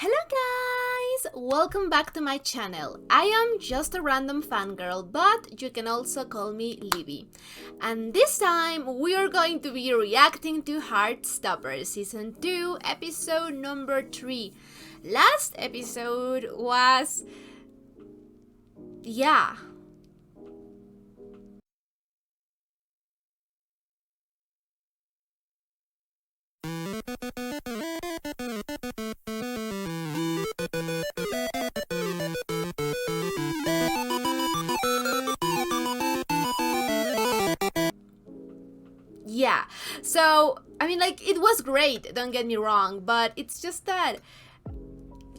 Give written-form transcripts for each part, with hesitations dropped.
Hello guys! Welcome back to my channel. I am just a random fangirl, but you can also call me Libby. And this time we are going to be reacting to Heartstopper Season 2, episode number 3. Last episode was... yeah. Yeah, so, it was great, don't get me wrong, but it's just that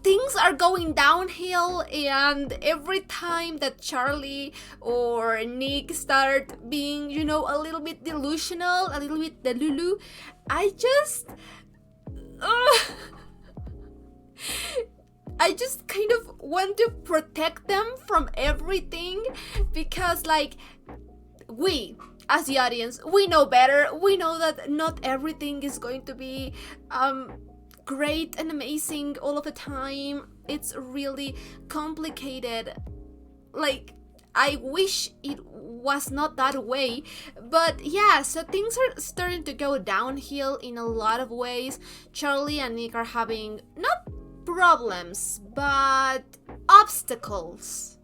things are going downhill, and every time that Charlie or Nick start being, a little bit delusional, a little bit delulu, I just... I just kind of want to protect them from everything because, we, as the audience, we know better. We know that not everything is going to be great and amazing all of the time. It's really complicated. I wish it was not that way, but yeah, so things are starting to go downhill in a lot of ways. Charlie and Nick are having not problems, but obstacles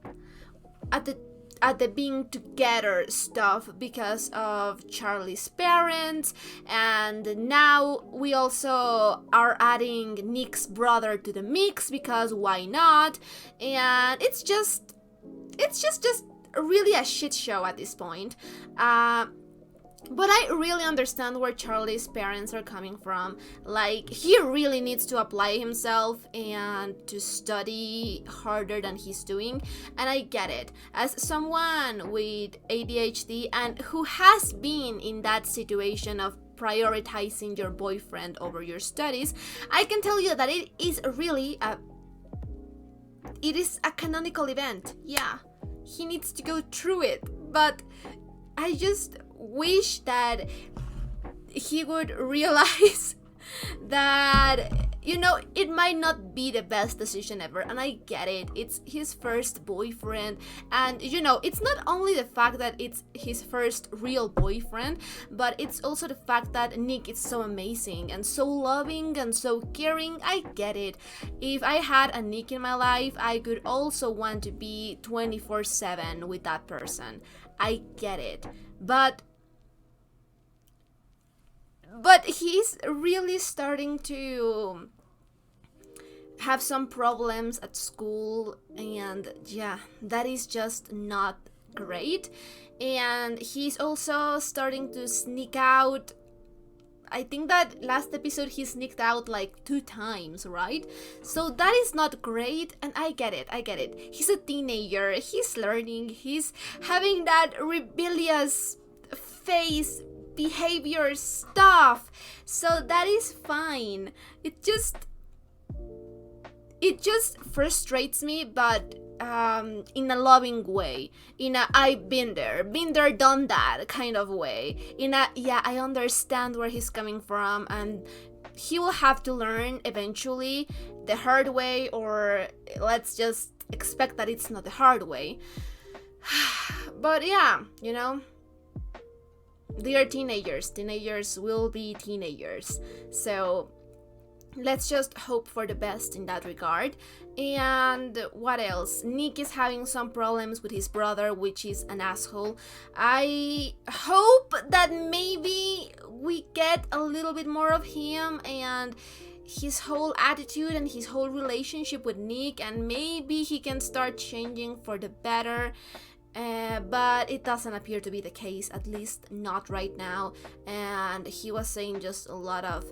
at the being together stuff because of Charlie's parents, and now we also are adding Nick's brother to the mix because why not? And it's just really a shit show at this point. But I really understand where Charlie's parents are coming from. He really needs to apply himself and to study harder than he's doing. And I get it. As someone with ADHD and who has been in that situation of prioritizing your boyfriend over your studies, I can tell you that it is really it is a canonical event. Yeah, he needs to go through it. But I just wish that he would realize that, it might not be the best decision ever, and I get it. It's his first boyfriend, and it's not only the fact that it's his first real boyfriend, but it's also the fact that Nick is so amazing and so loving and so caring. I get it. If I had a Nick in my life, I could also want to be 24/7 with that person. I get it. But he's really starting to have some problems at school, and yeah, that is just not great. And he's also starting to sneak out. I think that last episode he sneaked out 2 times, right? So that is not great, and I get it. He's a teenager, he's learning, he's having that rebellious phase, behavior stuff, so that is fine. It just frustrates me, but in a loving way, in a I've been there, done that kind of way, in a yeah, I understand where he's coming from, and he will have to learn eventually the hard way, or let's just expect that it's not the hard way. But yeah, they are teenagers will be teenagers, so let's just hope for the best in that regard. And what else? Nick is having some problems with his brother, which is an asshole. I hope that maybe we get a little bit more of him and his whole attitude and his whole relationship with Nick, and maybe he can start changing for the better. But it doesn't appear to be the case, at least not right now. And he was saying just a lot of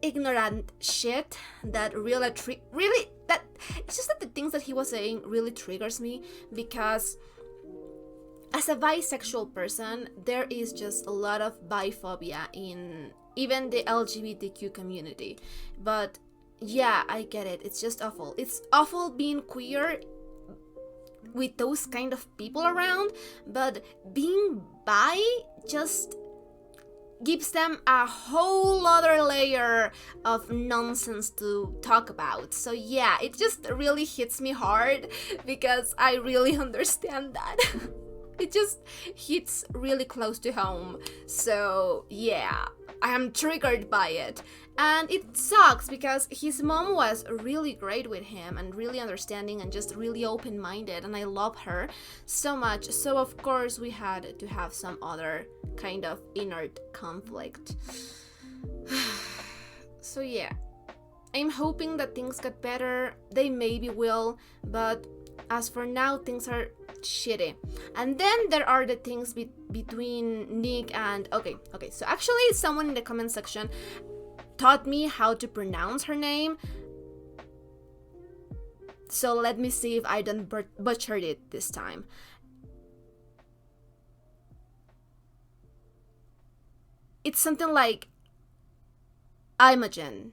ignorant shit that it's just that the things that he was saying really triggers me, because as a bisexual person, there is just a lot of biphobia in even the LGBTQ community. But yeah, I get it. It's just awful. It's awful being queer with those kind of people around, but being bi just gives them a whole other layer of nonsense to talk about. So yeah, it just really hits me hard because I really understand that. It just hits really close to home. So yeah, I am triggered by it. And it sucks because his mom was really great with him and really understanding and just really open-minded, and I love her so much. So of course we had to have some other kind of inner conflict. So yeah, I'm hoping that things get better. They maybe will, but as for now, things are shitty. And then there are the things between Nick and... Okay, so actually someone in the comment section taught me how to pronounce her name. So let me see if I don't butcher it this time. It's something like Imogen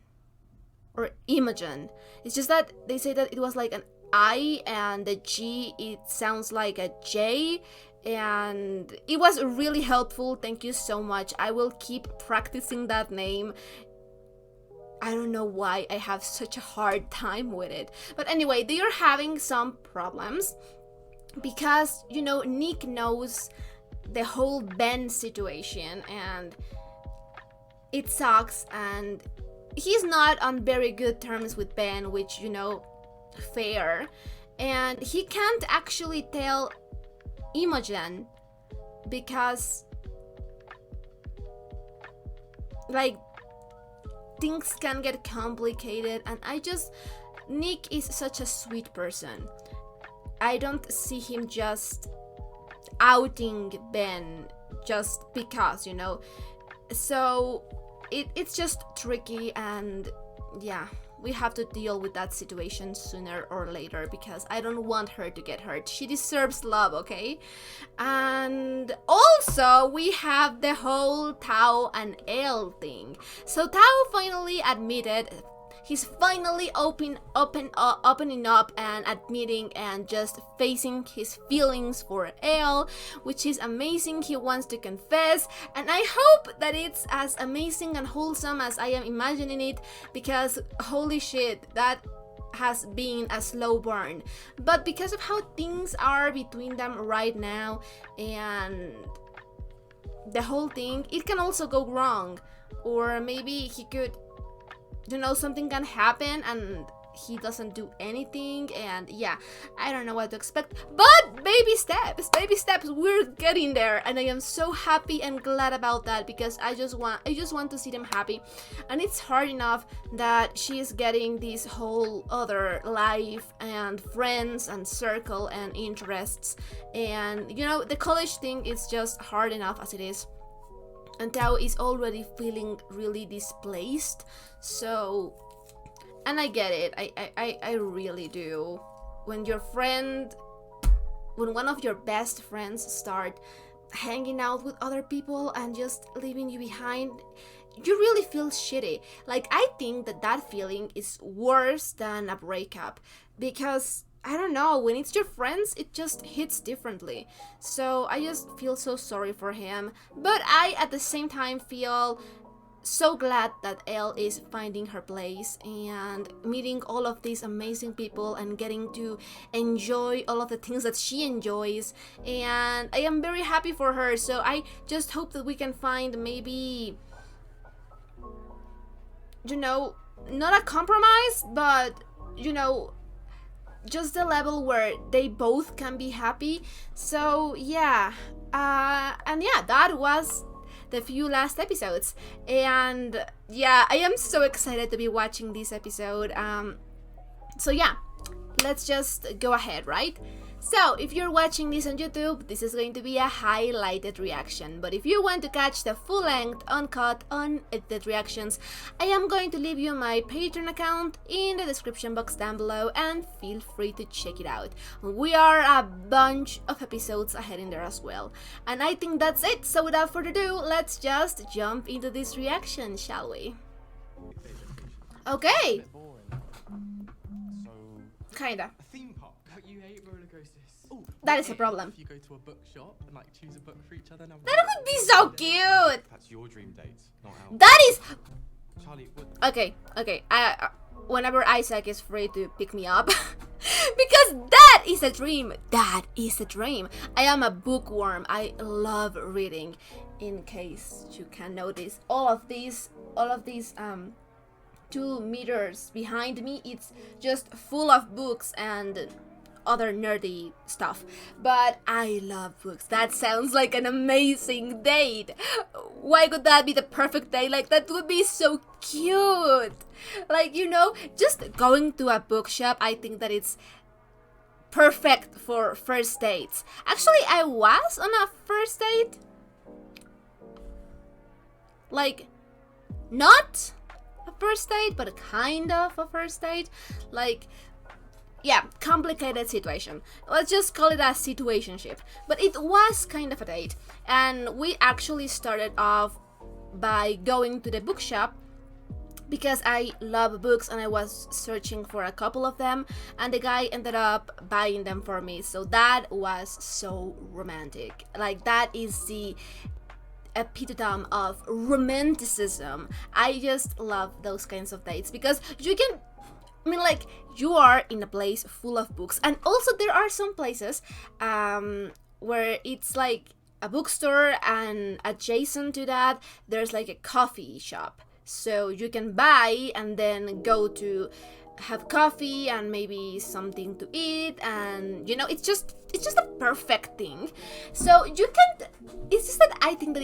or Imogen. It's just that they say that it was like an I, and the G, it sounds like a J, and it was really helpful. Thank you so much. I will keep practicing that name. I don't know why I have such a hard time with it. But anyway, they are having some problems because, you know, Nick knows the whole Ben situation and it sucks, and he's not on very good terms with Ben, which, you know, fair, and he can't actually tell Imogen because, like, things can get complicated, and Nick is such a sweet person. I don't see him just outing Ben just because, you know. So it's just tricky, and yeah, we have to deal with that situation sooner or later because I don't want her to get hurt. She deserves love, okay? And also we have the whole Tao and Elle thing. So Tao finally admitted, he's finally opening up and admitting and just facing his feelings for Elle, which is amazing. He wants to confess, and I hope that it's as amazing and wholesome as I am imagining it, because holy shit, that has been a slow burn. But because of how things are between them right now and the whole thing, it can also go wrong, or maybe he could, you know, something can happen and he doesn't do anything, and yeah, I don't know what to expect. But baby steps, we're getting there, and I am so happy and glad about that because I just want to see them happy. And it's hard enough that she is getting this whole other life and friends and circle and interests, and you know, the college thing is just hard enough as it is. And Tao is already feeling really displaced. So, and I get it. I really do. When one of your best friends start hanging out with other people and just leaving you behind, you really feel shitty. Like, I think that feeling is worse than a breakup because, I don't know, when it's your friends, it just hits differently. So I just feel so sorry for him. But I, at the same time, feel so glad that Elle is finding her place and meeting all of these amazing people and getting to enjoy all of the things that she enjoys. And I am very happy for her. So I just hope that we can find maybe, you know, not a compromise, but, you know, just the level where they both can be happy. So yeah, and yeah, that was the few last episodes, and yeah, I am so excited to be watching this episode. So yeah, let's just go ahead, right? So if you're watching this on YouTube, this is going to be a highlighted reaction, but if you want to catch the full-length, uncut, unedited reactions, I am going to leave you my Patreon account in the description box down below, and feel free to check it out. We are a bunch of episodes ahead in there as well. And I think that's it, so without further ado, let's just jump into this reaction, shall we? Okay. So, Kinda. a theme park. You hate roller coasters. That is a problem. If you go to a bookshop and like choose a book for each other. That would be so cute. That's your dream date, not ours. That is Charlie, what? okay. Whenever Isaac is free to pick me up, because that is a dream. That is a dream. I am a bookworm. I love reading. In case you can notice, all of these 2 meters behind me, it's just full of books and other nerdy stuff. But I love books. That sounds like an amazing date. Why would that be the perfect date? Like, that would be so cute. Like, just going to a bookshop, I think that it's perfect for first dates. Actually, I was on a first date. Like, not a first date, but kind of a first date. Like, yeah, complicated situation. Let's just call it a situationship. But it was kind of a date. And we actually started off by going to the bookshop because I love books and I was searching for a couple of them. And the guy ended up buying them for me. So that was so romantic. Like, that is the epitome of romanticism. I just love those kinds of dates because you are in a place full of books, and also there are some places where it's like a bookstore, and adjacent to that there's like a coffee shop, so you can buy and then go to have coffee and maybe something to eat, and it's just a perfect thing. So it's just that I think that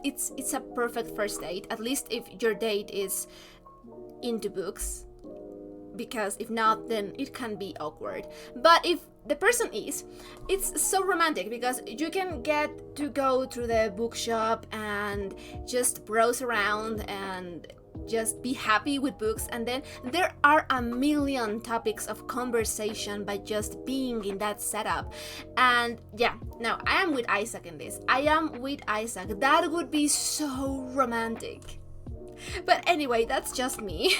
it's a perfect first date, at least if your date is into books, because if not, then it can be awkward. But if the person is, it's so romantic because you can get to go through the bookshop and just browse around and just be happy with books, and then there are a million topics of conversation by just being in that setup. And yeah, no, I am with Isaac in this. I am with Isaac. That would be so romantic. But anyway, that's just me.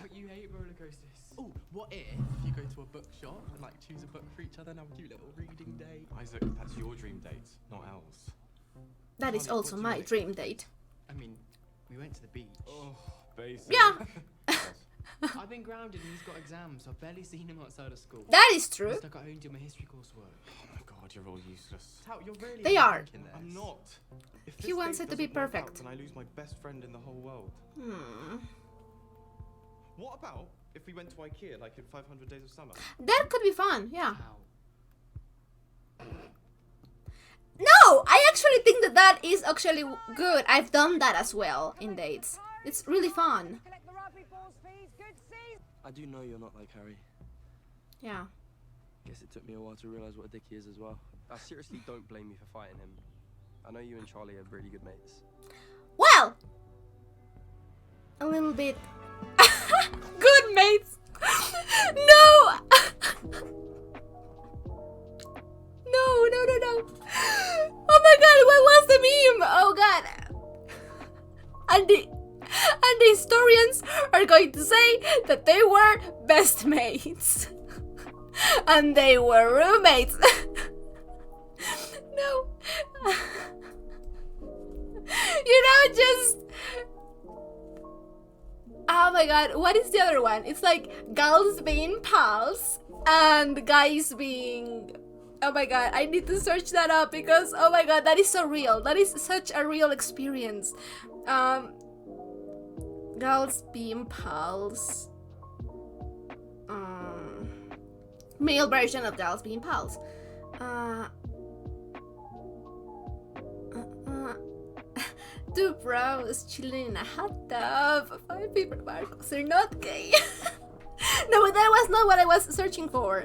But you hate roller coasters. Oh, what if you go to a bookshop and like choose a book for each other and have a cute little reading date? Isaac, that's your dream date, not ours. That is also my dream date. I mean, we went to the beach. Oh, basic. Yeah. I've been grounded and he's got exams, so I've barely seen him outside of school. That is true. I'm stuck at home doing my history coursework. Oh my god, you're all useless. You're really They are. thinking this. I'm not. If He this wants date it to be doesn't work out, perfect. then I lose my best friend in the whole world. What about if we went to IKEA like in 500 Days of Summer? That could be fun, yeah. How? No, I actually think that is actually good. I've done that as well in dates. It's really fun. I do know you're not like Harry. Yeah. Guess it took me a while to realise what a dick he is as well. I seriously don't blame you for fighting him. I know you and Charlie are really good mates. Well, a little bit. Good mates. No. No. Oh my god, what was the meme? Oh god. And the historians are going to say that they were best mates. And they were roommates. No. Just... Oh my god, what is the other one? It's like girls being pals and guys being... Oh my god, I need to search that up because, oh my god, that is so real. That is such a real experience. Girls being pals. Male version of girls being pals. Two bros chilling in a hot tub. 5 people Marcos. They're not gay. No, but that was not what I was searching for.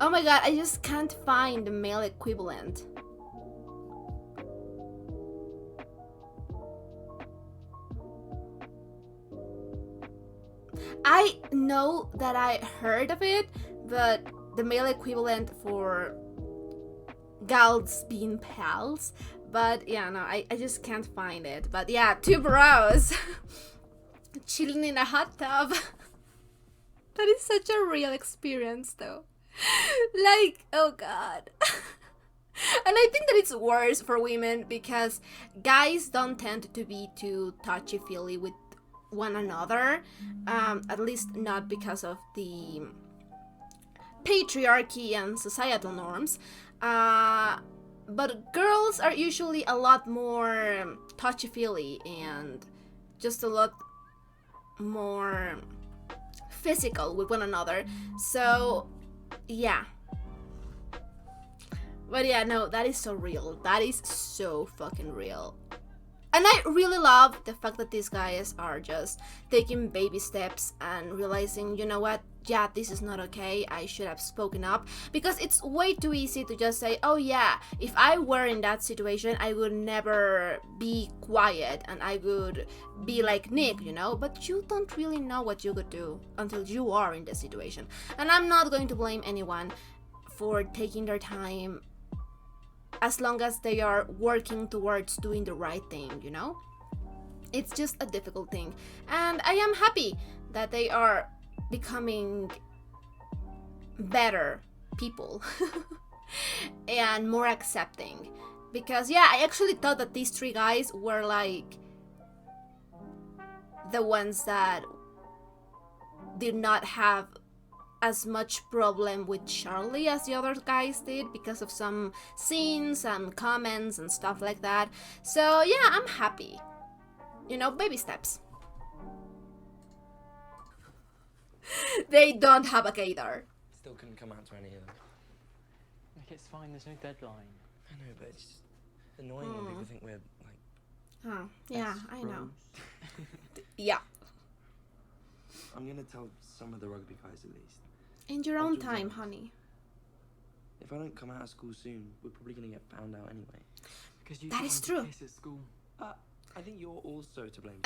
Oh my god, I just can't find the male equivalent. I know that I heard of it, but the male equivalent for gals being pals. But yeah, no, I just can't find it. But yeah, two bros chilling in a hot tub. That is such a real experience, though. Like, oh god. And I think that it's worse for women because guys don't tend to be too touchy-feely with one another. At least not because of the patriarchy and societal norms. But girls are usually a lot more touchy-feely and just a lot more physical with one another. So, yeah. But yeah, no, that is so real. That is so fucking real. And I really love the fact that these guys are just taking baby steps and realizing, you know what, yeah, this is not okay, I should have spoken up. Because it's way too easy to just say, oh yeah, if I were in that situation, I would never be quiet and I would be like Nick, you know? But you don't really know what you could do until you are in the situation. And I'm not going to blame anyone for taking their time as long as they are working towards doing the right thing, you know? It's just a difficult thing. And I am happy that they are becoming better people and more accepting. Because, yeah, I actually thought that these three guys were like the ones that did not have as much problem with Charlie as the other guys did because of some scenes and comments and stuff like that. So yeah, I'm happy. You know, baby steps. They don't have a gaydar. Still couldn't come out to any of them. Like, it's fine, there's no deadline. I know, but it's just annoying when people think we're like. Oh, yeah, best I know. bros. Yeah. I'm gonna tell some of the rugby guys at least. In your I'll own do time, that. honey. If I don't come out of school soon, we're probably gonna get found out anyway. Because you That don't is want to true. kiss at school. I think you're also to blame.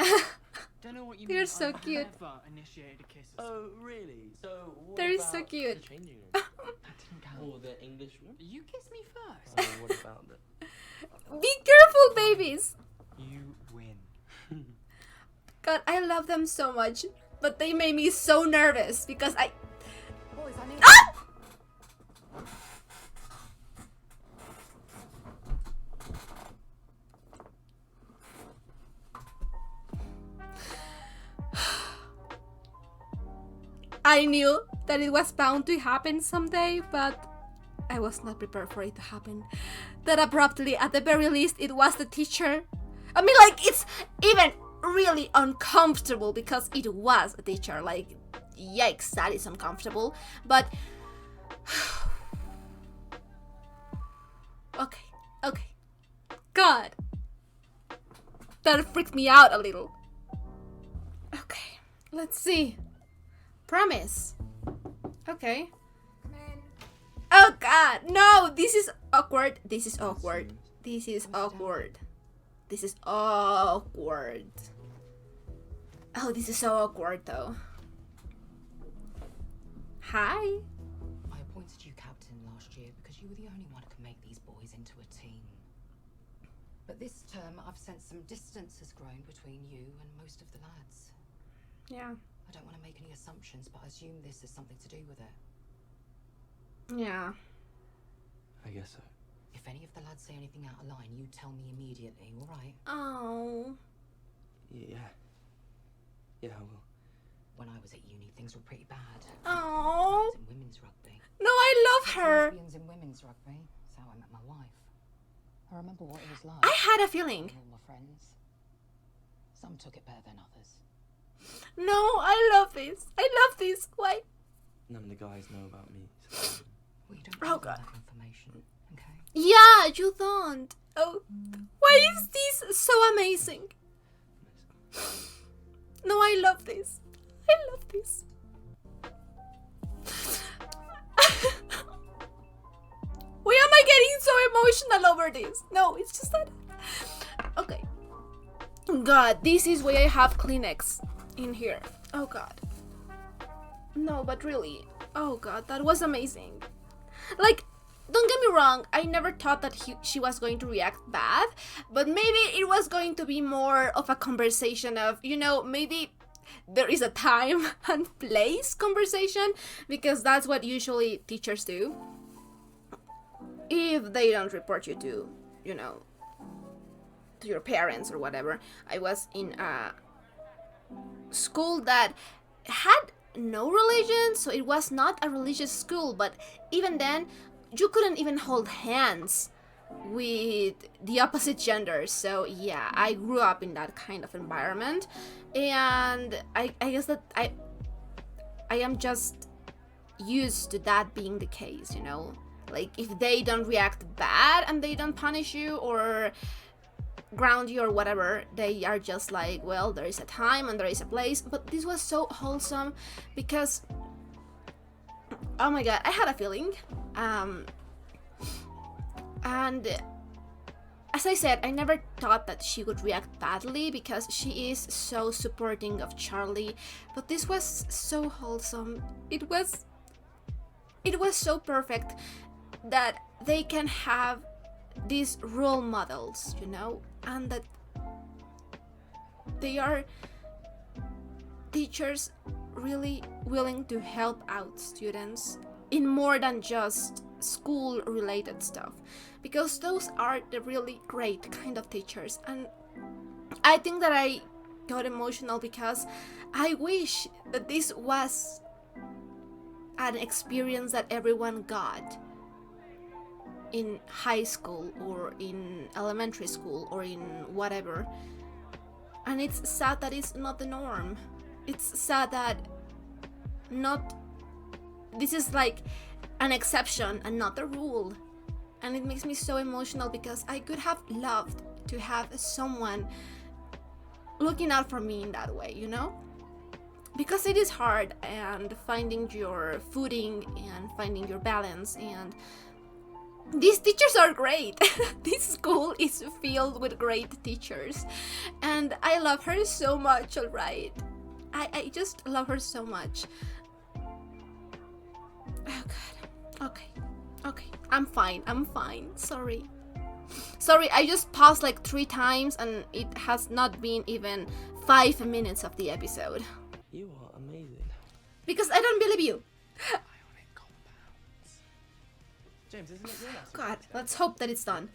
Don't know what you They're mean. so I cute. never initiated a kiss at school. Oh, really? So what They're about so cute. the changing room? That didn't count. Or the English room? You kissed me first. Oh, what about the... Be careful, babies! You win. God, I love them so much. But they made me so nervous because I... Boys, I need. Ah! I knew that it was bound to happen someday, but I was not prepared for it to happen. That abruptly, at the very least, it was the teacher. I mean, like, it's even really uncomfortable because it was a teacher. Like, yikes, that is uncomfortable. But okay. God, that freaked me out a little. Okay, let's see. Promise. Okay. Come in. Oh God, no! This is awkward. This is awkward. This is awkward. This is awkward. Oh, this is so awkward though. Hi. I appointed you captain last year because you were the only one who can make these boys into a team. But this term, I've sensed some distance has grown between you and most of the lads. Yeah. I don't want to make any assumptions, but I assume this has something to do with it. Yeah. I guess so. If any of the lads say anything out of line, you tell me immediately, all right? Oh. Yeah. Yeah, I will. When I was at uni, things were pretty bad. Oh. I was in women's rugby. No, I love her. Lesbians in women's rugby. That's how I met my wife. I remember what it was like. I had a feeling. All my friends. Some took it better than others. No, I love this. I love this. Why? None of the guys know about me. So... Well, you don't Oh, need all God. that information, okay? Yeah, you don't. Oh, why is this so amazing? No, I love this. I love this. Why am I getting so emotional over this? No, it's just that. Okay. God, this is why I have Kleenex in here. Oh God. No, but really. Oh God, that was amazing. Like, don't get me wrong, I never thought that she was going to react bad, but maybe it was going to be more of a conversation of, you know, maybe there is a time and place conversation, because that's what usually teachers do if they don't report you to, you know, to your parents or whatever. I was in a school that had no religion, so it was not a religious school, but even then you couldn't even hold hands with the opposite gender. So yeah, I grew up in that kind of environment, and I guess that I am just used to that being the case, you know, like if they don't react bad and they don't punish you or ground you or whatever, they are just like, well, there is a time and there is a place. But this was so wholesome because, oh my god, I had a feeling, and as I said, I never thought that she would react badly because she is so supporting of Charlie, but this was so wholesome. It was so perfect that they can have these role models, you know, and that they are teachers really willing to help out students in more than just school related stuff, because those are the really great kind of teachers. And I think that I got emotional because I wish that this was an experience that everyone got in high school or in elementary school or in whatever. And it's sad that it's not the norm. It's sad that not this is like an exception and not the rule. And it makes me so emotional because I could have loved to have someone looking out for me in that way, you know? Because it is hard, and finding your footing and finding your balance, and these teachers are great. This school is filled with great teachers, and I love her so much, alright? I just love her so much. Oh god. Okay. I'm fine. Sorry, I just paused like 3 times and it has not been even 5 minutes of the episode. You are amazing. Because I don't believe you. Ionic compounds. James, isn't it your last God, let's hope that it's done.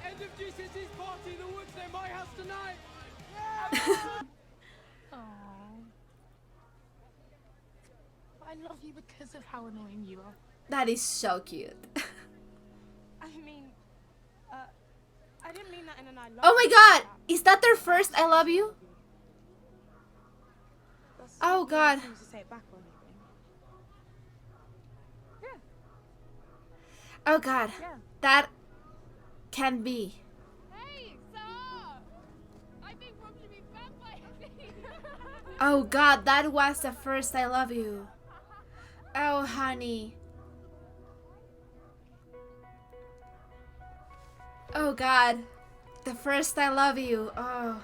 End of GCSE's party in the woods near my house tonight. Aww. I love you because of how annoying you are. That is so cute. I mean, I didn't mean that in an I love Oh my you god! way. Is that their first I love you? That's Oh not god. thing to say it back or anything. Yeah, Oh god. yeah. That can be. Hey, stop! I think Rob should be banned by Oh god, that was the first I love you. Oh honey. Oh god. The first I love you. Oh.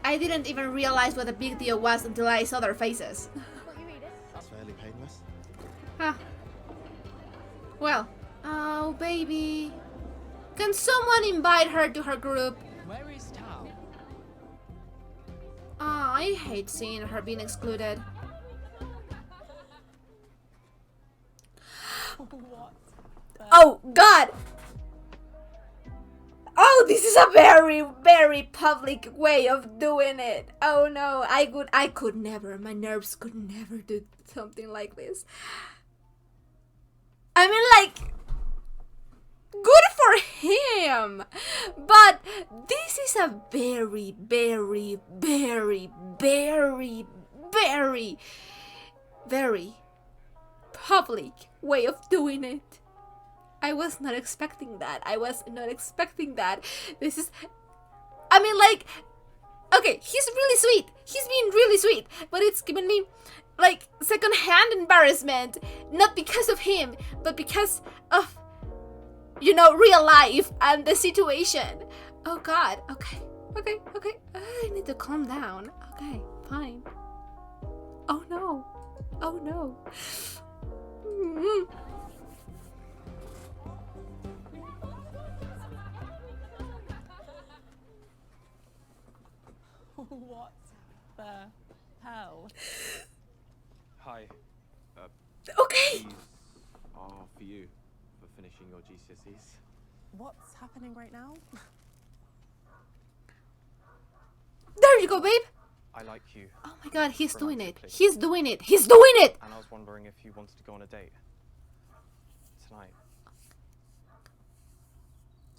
I didn't even realize what a big deal was until I saw their faces. What you read it? That's fairly painless. Huh. Well. Oh baby. Can someone invite her to her group? Where is Tal? Oh, I hate seeing her being excluded. What? Oh god! Oh, this is a very, very public way of doing it. Oh no, I could never, my nerves could never do something like this. I mean, like, good for him, but this is a very, very, very, very, very, very public way of doing it. I was not expecting that. I was not expecting that. This is, I mean, like, okay, he's really sweet. He's being really sweet, but it's given me like secondhand embarrassment, not because of him, but because of, you know, real life and the situation. Oh god. Okay. I need to calm down. Okay, fine. Oh no. Oh no. What the hell? Hi. Okay. These are for you, for finishing your GCSEs. What's happening right now? There you go, babe. I like you, Oh my god, he's doing it. Romantically. He's doing it. He's doing it. and I was wondering if you wanted to go on a date tonight.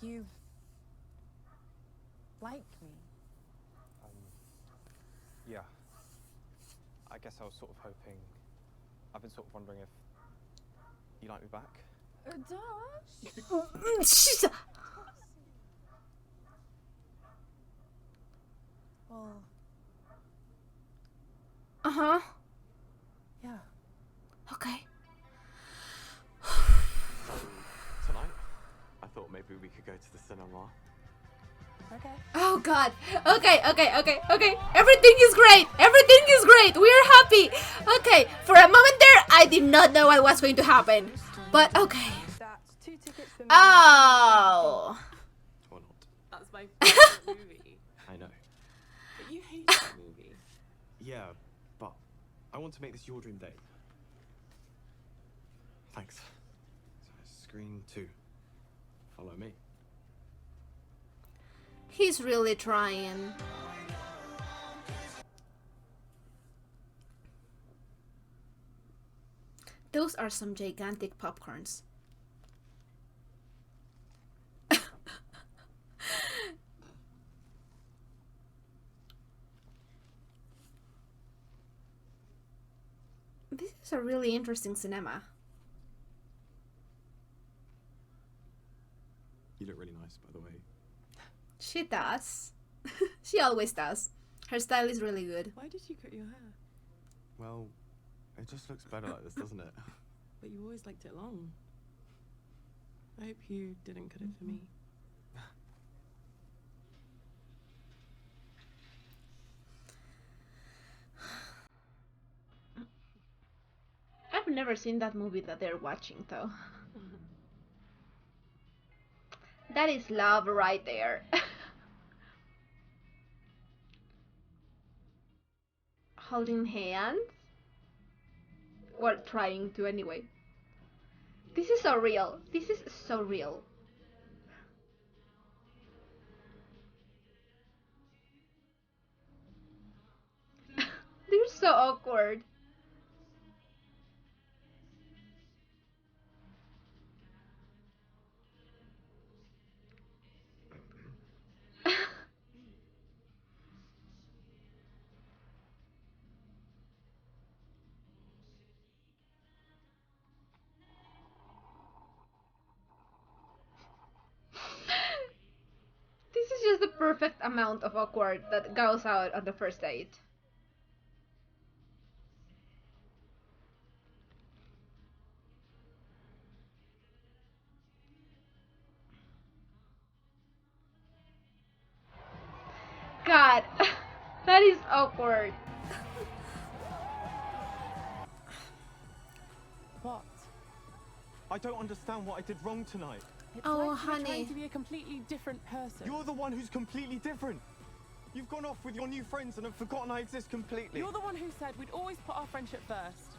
You like me? Yeah. I guess I was sort of hoping. I've been sort of wondering if you like me back. Dash? She's Well, uh-huh. yeah. Okay. Tonight, I thought maybe we could go to the cinema. Okay. Oh god. Okay. Everything is great. We are happy. Okay, for a moment there, I did not know what was going to happen. But okay. That's 2 tickets for me. Oh. Or not. That's my favorite movie. I know. But you hate that movie. Yeah, but I want to make this your dream date. Thanks. So, screen 2. Follow me. He's really trying. Those are some gigantic popcorns. This is a really interesting cinema. You look really nice, by the way. She does. She always does. Her style is really good. Why did you cut your hair? Well, it just looks better like this, doesn't it? But you always liked it long. I hope you didn't cut it for me. I've never seen that movie that they're watching though. That is love right there. Holding hands? Well, trying to anyway. This is so real. This is so real. They're so awkward. perfect amount of awkward that goes out on the first date. God, that is awkward. What? I don't understand what I did wrong tonight. It's Oh, like you were honey. trying to be a completely different person. You're the one who's completely different. You've gone off with your new friends and have forgotten I exist completely. You're the one who said we'd always put our friendship first.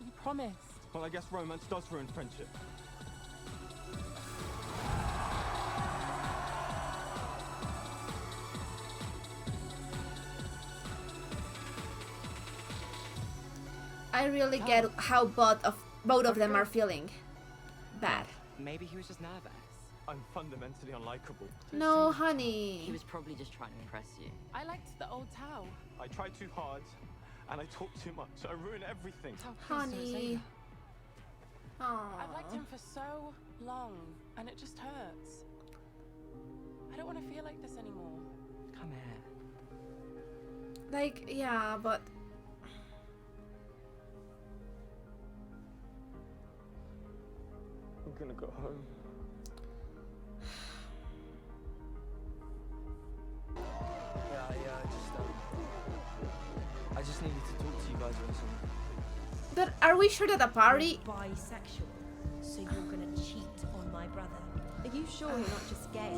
You promised. Well, I guess romance does ruin friendship. I really get how both of them are feeling bad. Maybe he was just nervous. I'm fundamentally unlikable. No, He honey. was probably just trying to impress you. I liked the old Tao. I tried too hard, and I talked too much. I ruined everything. Tao, please don't say Honey. that. I've liked Aww. him for so long, and it just hurts. I don't want to feel like this anymore. Come here. Like, yeah, but I'm gonna go home. Yeah, I just needed to talk to you guys about something. but are we sure that a party? Bisexual, so you're gonna cheat on my brother. Are you sure you're not just gay?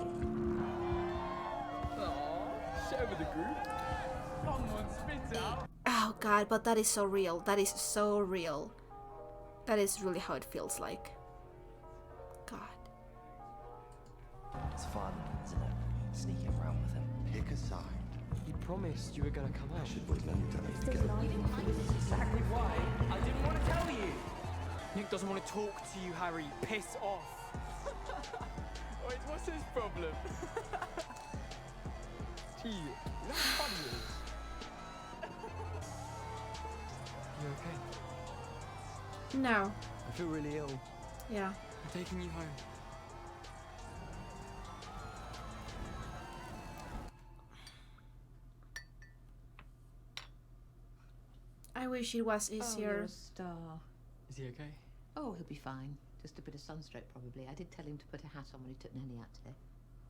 Share with the group. Someone spit out. Oh God, but that is so real. That is so real. That is really how it feels like. God. It's fun, isn't it? Sneaking around with him. Pick a side. You promised you were gonna come out. Should wait, let me tell you. Exactly why I didn't want to tell you. Nick doesn't want to talk to you, Harry. Piss off. Wait, what's his problem? Gee, that's funny. You okay? No. I feel really ill. Yeah. I'm taking you home. I wish it was Oh, you're easier. a star. Is he okay? Oh, he'll be fine. Just a bit of sunstroke, probably. I did tell him to put a hat on when he took Nanny out today.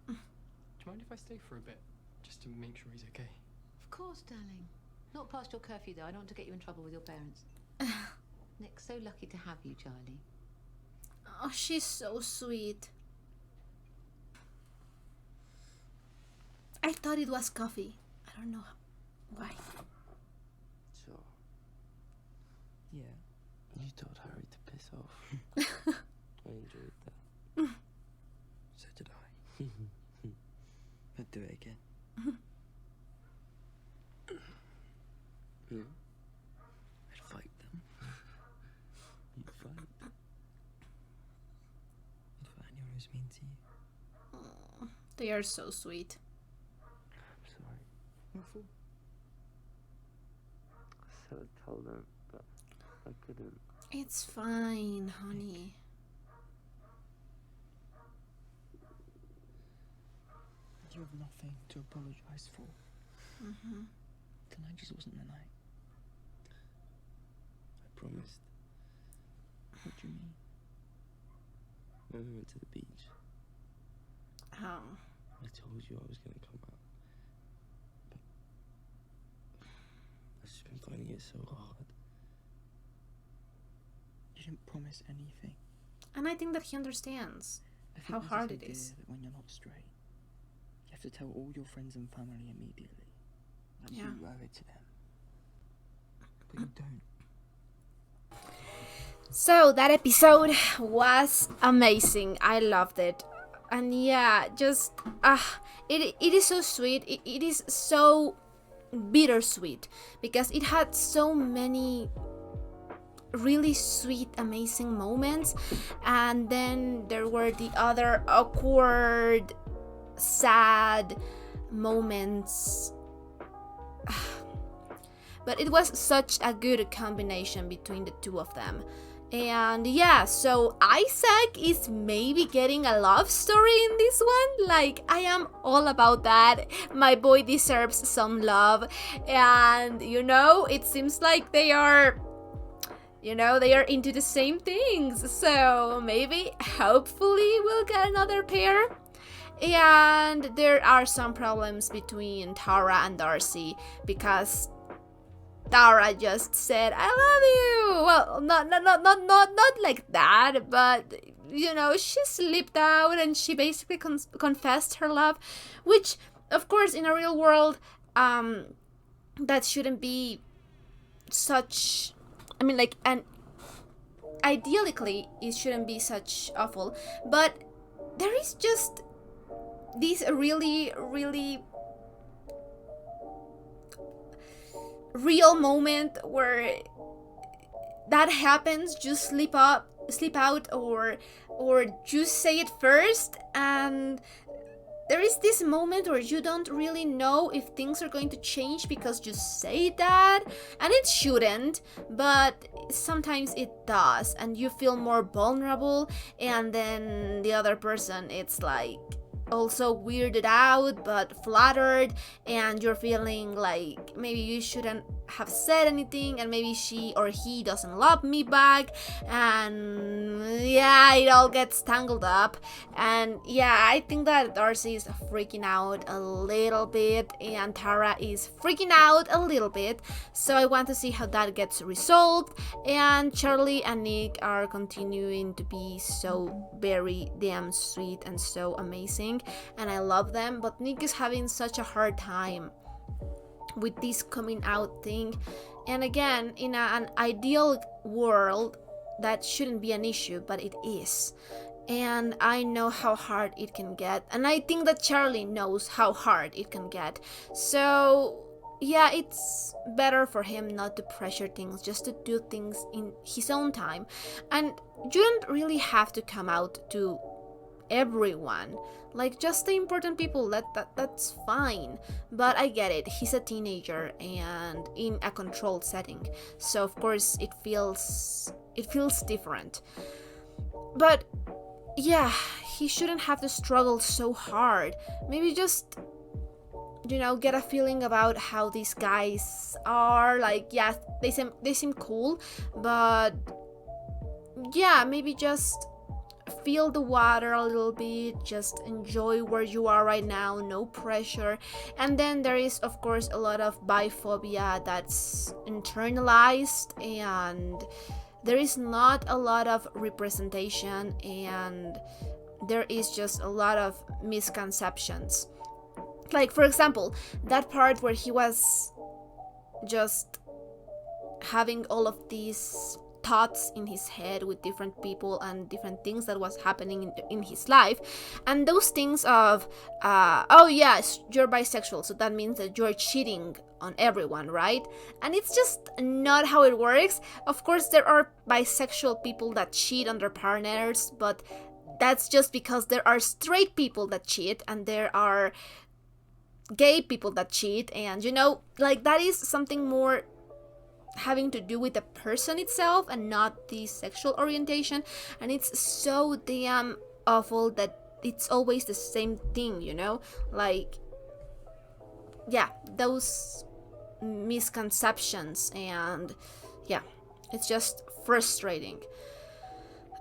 Do you mind if I stay for a bit? Just to make sure he's okay. Of course, darling. Not past your curfew, though. I don't want to get you in trouble with your parents. Nick, so lucky to have you, Charlie. Oh, she's so sweet. I thought it was coffee. I don't know why. So, yeah, you told Harry to piss off. I enjoyed that. So did I. I'd do it again. Yeah. I'd fight them. You'd fight. You'd fight anyone who's mean to you. They are so sweet. I'm sorry. What for? I said I'd tell them, but I couldn't. It's fine, honey. You have nothing to apologise for. Mm-hmm. Tonight just wasn't the night. I promised. What do you mean? When we went to the beach, Oh. I told you I was going to come out. But I've just been finding it so hard. You didn't promise anything. And I think that he understands I think how there's hard this it idea is. that when you're not straight, you have to tell all your friends and family immediately. Like Yeah. you owe it to them. But you don't. So that episode was amazing. I loved it. And yeah, just it is so sweet. It is so bittersweet because it had so many really sweet, amazing moments, and then there were the other awkward, sad moments. But it was such a good combination between the two of them. And yeah, so Isaac is maybe getting a love story in this one. Like, I am all about that. My boy deserves some love. And, it seems like they are into the same things. So maybe, hopefully, we'll get another pair. And there are some problems between Tara and Darcy because Tara just said, "I love you." Well, not like that, but she slipped out and she basically confessed her love, which, of course, in a real world, that shouldn't be such. I mean, like, and ideally, it shouldn't be such awful, but there is just this really, really real moment where that happens. Just slip out, or just say it first, and there is this moment where you don't really know if things are going to change because you say that, and it shouldn't, but sometimes it does, and you feel more vulnerable, and then the other person, it's like also weirded out but flattered, and you're feeling like maybe you shouldn't have said anything, and maybe she or he doesn't love me back, and yeah, it all gets tangled up. And yeah, I think that Darcy is freaking out a little bit and Tara is freaking out a little bit, so I want to see how that gets resolved. And Charlie and Nick are continuing to be so very damn sweet and so amazing, and I love them, but Nick is having such a hard time with this coming out thing. And again, in an ideal world, that shouldn't be an issue, but it is. And I know how hard it can get, and I think that Charlie knows how hard it can get. So yeah, it's better for him not to pressure things, just to do things in his own time. And you don't really have to come out to everyone, like just the important people. That's fine. But I get it, he's a teenager and in a controlled setting, so of course it feels different. But yeah, he shouldn't have to struggle so hard. Maybe just get a feeling about how these guys are. Like, yeah, they seem cool, but yeah, maybe just feel the water a little bit, just enjoy where you are right now, no pressure. And then there is, of course, a lot of biphobia that's internalized, and there is not a lot of representation, and there is just a lot of misconceptions. Like, for example, that part where he was just having all of these thoughts in his head with different people and different things that was happening in his life, and those things of oh yes, you're bisexual, so that means that you're cheating on everyone, right? And it's just not how it works. Of course, there are bisexual people that cheat on their partners, but that's just because there are straight people that cheat and there are gay people that cheat, and like, that is something more having to do with the person itself and not the sexual orientation. And it's so damn awful that it's always the same thing, like, yeah, those misconceptions. And yeah, it's just frustrating.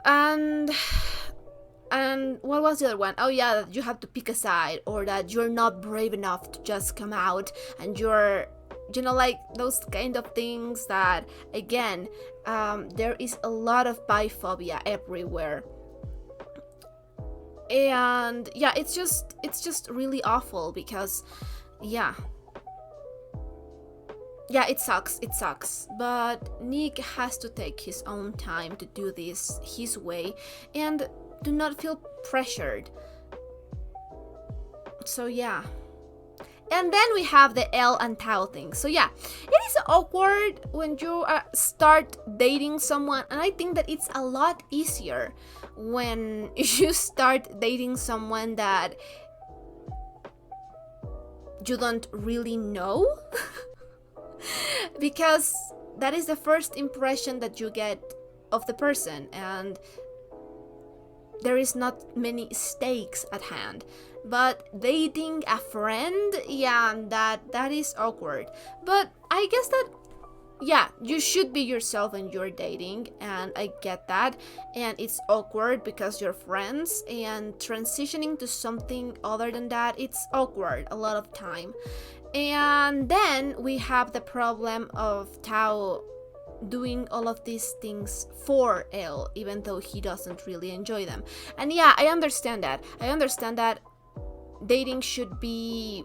And what was the other one? Oh yeah, that you have to pick a side, or that you're not brave enough to just come out, and you're like those kind of things that, again, there is a lot of biphobia everywhere. And yeah, it's just really awful because yeah, it sucks, but Nick has to take his own time to do this his way and do not feel pressured. So yeah. And then we have the Elle and Tao thing. So yeah, it is awkward when you start dating someone, and I think that it's a lot easier when you start dating someone that you don't really know. Because that is the first impression that you get of the person, and there is not many stakes at hand. But dating a friend, yeah, that is awkward. But I guess that, yeah, you should be yourself when you're dating, and I get that. And it's awkward because you're friends, and transitioning to something other than that, it's awkward a lot of time. And then we have the problem of Tao doing all of these things for Elle, even though he doesn't really enjoy them. And yeah, I understand that. I understand that dating should be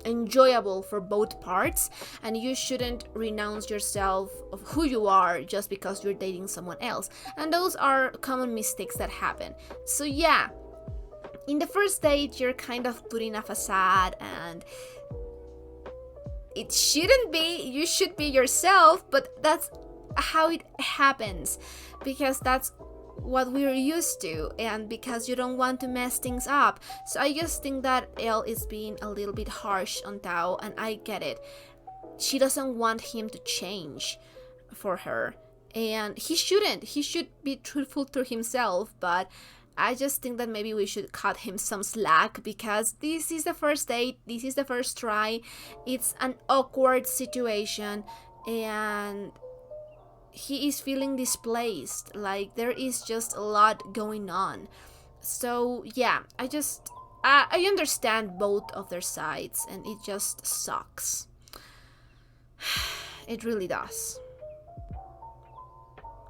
enjoyable for both parts, and you shouldn't renounce yourself of who you are just because you're dating someone else. And those are common mistakes that happen. So yeah, in the first date, you're kind of putting a facade, and it shouldn't be. You should be yourself, but that's how it happens, because that's what we're used to, and because you don't want to mess things up. So I just think that Elle is being a little bit harsh on Tao, and I get it. She doesn't want him to change for her, and he shouldn't. He should be truthful to himself, but I just think that maybe we should cut him some slack, because this is the first date, this is the first try, it's an awkward situation, and he is feeling displaced. Like, there is just a lot going on. So yeah, I understand both of their sides, and it just sucks. It really does.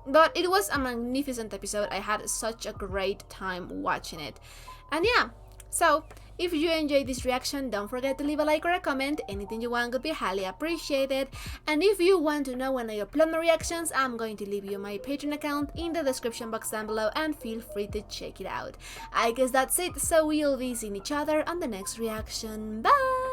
But it was a magnificent episode. I had such a great time watching it. And yeah, so if you enjoyed this reaction, don't forget to leave a like or a comment. Anything you want would be highly appreciated. And if you want to know when I upload my reactions, I'm going to leave you my Patreon account in the description box down below, and feel free to check it out. I guess that's it, so we'll be seeing each other on the next reaction. Bye!